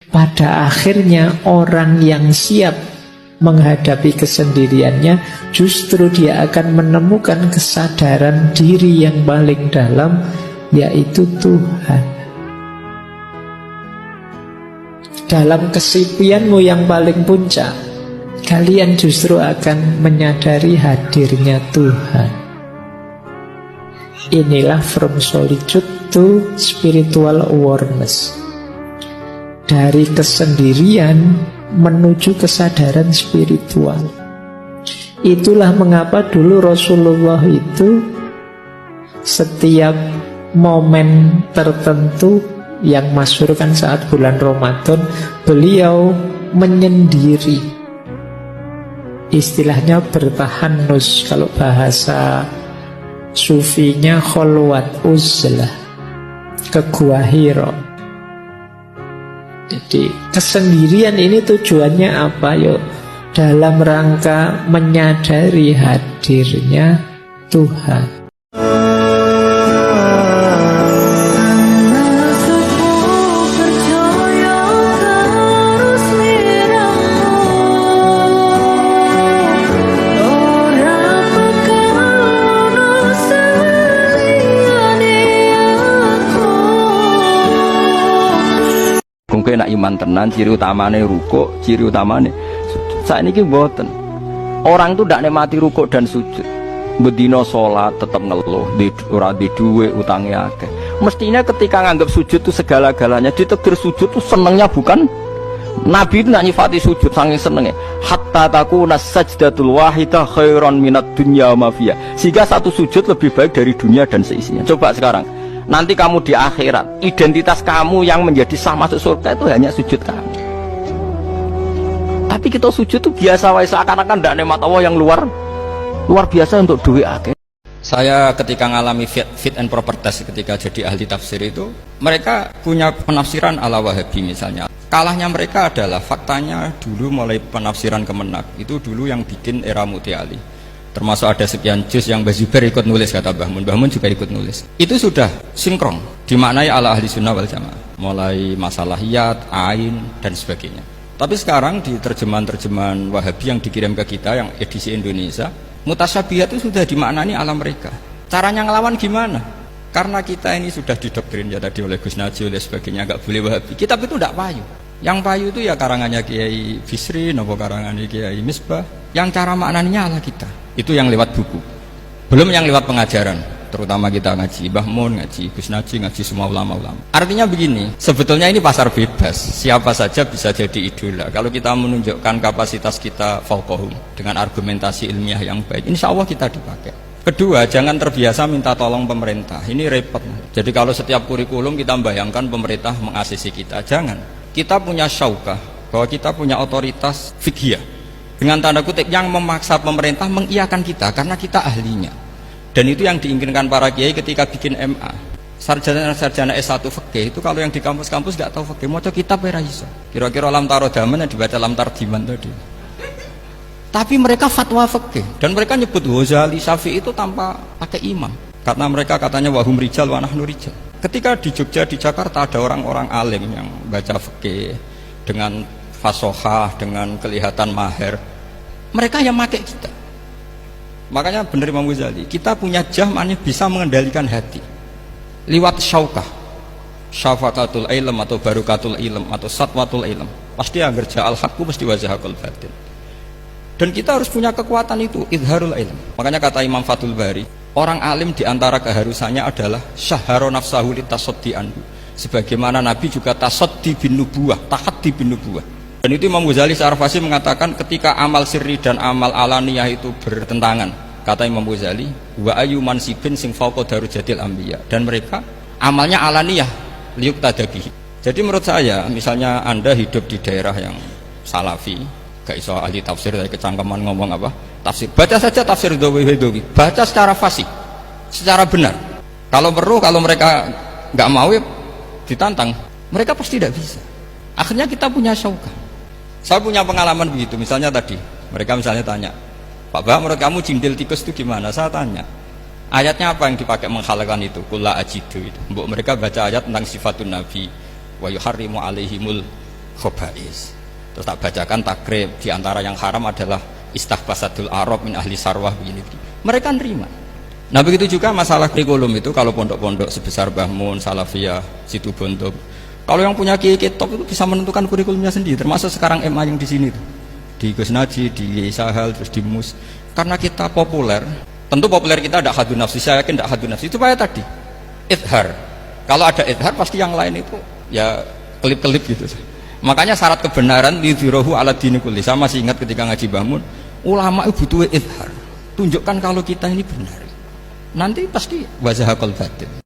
Pada akhirnya orang yang siap menghadapi kesendiriannya, justru dia akan menemukan kesadaran diri yang paling dalam, yaitu Tuhan. Dalam kesepianmu yang paling puncak, kalian justru akan menyadari hadirnya Tuhan. Inilah from solitude to spiritual awareness. Dari kesendirian menuju kesadaran spiritual. Itulah mengapa dulu Rasulullah itu setiap momen tertentu yang masyhur kan saat bulan Ramadan, beliau menyendiri. Istilahnya bertahanus, kalau bahasa sufinya kholwat uzlah, ke Gua Hira. Jadi kesendirian ini tujuannya apa? Yuk, dalam rangka menyadari hadirnya Tuhan. Mungkin nak iman tenan, ciri utamanya rukuk, ciri utamanya saat ini mboten. Orang tuh tidak nikmati rukuk dan sujud. Bedino sholat tetap ngeluh, ora di duwe utangnya akeh. Mestinya ketika nganggap sujud itu segala-galanya, ditegur sujud tuh senengnya bukan. Nabi itu nak nyifati sujud saking senengnya. Hatta takuna sajdatul wahidah khairan minat dunya wa ma fiha. Sehingga satu sujud lebih baik dari dunia dan seisinya. Coba sekarang, nanti kamu di akhirat, identitas kamu yang menjadi sah masuk surga itu hanya sujud kamu. Tapi kita sujud itu biasa wae, seakan-akan tidak nikmat Allah yang luar biasa untuk duit akeh. Saya ketika ngalami fit and proper test ketika jadi ahli tafsir itu, mereka punya penafsiran ala Wahabi misalnya. Kalahnya mereka adalah faktanya dulu mulai penafsiran Kemenak itu dulu yang bikin era Muti Ali. Termasuk ada sekian juz yang Mbah Zubair ikut nulis, kata Mbah Mun juga ikut nulis. Itu sudah sinkron, dimaknai ala ahli sunnah wal jamaah. Mulai masalah yat, ain, dan sebagainya. Tapi sekarang di terjemahan-terjemahan Wahabi yang dikirim ke kita, yang edisi Indonesia, mutasyabihat itu sudah dimaknai ala mereka. Caranya ngelawan gimana? Karena kita ini sudah didoktrin ya tadi oleh Gus Najib, oleh sebagainya, nggak boleh Wahabi. Kitab itu tidak payu. Yang payu itu ya karangannya Kiai Bisri, nopo karangannya Kiai Misbah. Yang cara maknanya ala kita. Itu yang lewat buku, belum yang lewat pengajaran, terutama kita ngaji Mbah Mun, ngaji Gus Najib, ngaji semua ulama-ulama. Artinya begini, sebetulnya ini pasar bebas, siapa saja bisa jadi idola kalau kita menunjukkan kapasitas kita fauqahum dengan argumentasi ilmiah yang baik, insya Allah kita dipakai. Kedua, jangan terbiasa minta tolong pemerintah, ini repot. Jadi kalau setiap kurikulum kita bayangkan pemerintah mengasisi kita, jangan. Kita punya syaukah bahwa kita punya otoritas fiqhiyah, dengan tanda kutip yang memaksa pemerintah mengiyakan kita karena kita ahlinya. Dan itu yang diinginkan para kiai ketika bikin MA. Sarjana S1 fikih itu kalau yang di kampus-kampus nggak tahu fikih, mau kitab ya iso. Kira-kira lam tarodaman yang dibaca lam tardiman tadi. Tapi mereka fatwa fikih dan mereka nyebut Ghazali, Syafi'i itu tanpa pakai imam. Karena mereka katanya wahum rijal wa nahnu rijal. Ketika di Jogja, di Jakarta ada orang-orang alim yang baca fikih dengan fasohah, dengan kelihatan mahir, mereka yang pakai kita. Makanya benar Imam Ghazali, kita punya jahmannya bisa mengendalikan hati liwat syaukah, syafaqatul ilm atau barukatul ilm atau satwatul ilm. Pasti yang kerja al-haqqu mesti wazahakul batin. Dan kita harus punya kekuatan itu, idharul ilm. Makanya kata Imam Fathul Bari, orang alim diantara keharusannya adalah syaharo nafsahu litasoddi anhu. Sebagaimana Nabi juga tasoddi bin nubuwah, tahaddi bin nubuwah. Dan itu Imam Ghazali secara fasih mengatakan ketika amal sirri dan amal alaniyah itu bertentangan, kata Imam Ghazali, wa ayu mansibin sing fauqa darujatil anbiya, dan mereka amalnya alaniyah liuk tadabihi. Jadi menurut saya, misalnya Anda hidup di daerah yang salafi, gak iso ahli tafsir dari kecangkeman ngomong apa tafsir, baca saja tafsir Dawi, baca secara fasih, secara benar. Kalau perlu, kalau mereka gak mau ya ditantang, mereka pasti tidak bisa. Akhirnya kita punya syaukah. Saya punya pengalaman begitu, misalnya tadi mereka misalnya tanya, Pak Bah, menurut kamu cindil tikus itu gimana? Saya tanya, ayatnya apa yang dipakai menghalalkan itu? Kula ajidu itu. Mbok mereka baca ayat tentang sifatun nabi, wa yuharrimu alaihimul khobais. Terus tak bacakan takrib, di antara yang haram adalah istahbasatul arab min ahli sarwah begini. Mereka nerima. Nah begitu juga masalah kurikulum itu, kalau pondok-pondok sebesar Bahmun, Salafiyah, Situbondo, kalau yang punya kiai top itu bisa menentukan kurikulumnya sendiri, termasuk sekarang MA yang di sini tuh, di Gus Naji, di Sahal, terus di Mus. Karena kita populer, tentu populer kita ada hadun nafsi, saya yakin tidak hadun nafsi, itu supaya tadi idhar. Kalau ada idhar pasti yang lain itu ya kelip-kelip gitu. Makanya syarat kebenaran lidhirahu ala dini kulli. Saya masih ingat ketika ngaji Bahmun, ulama itu butuh idhar, tunjukkan kalau kita ini benar. Nanti pasti wazahakul batin.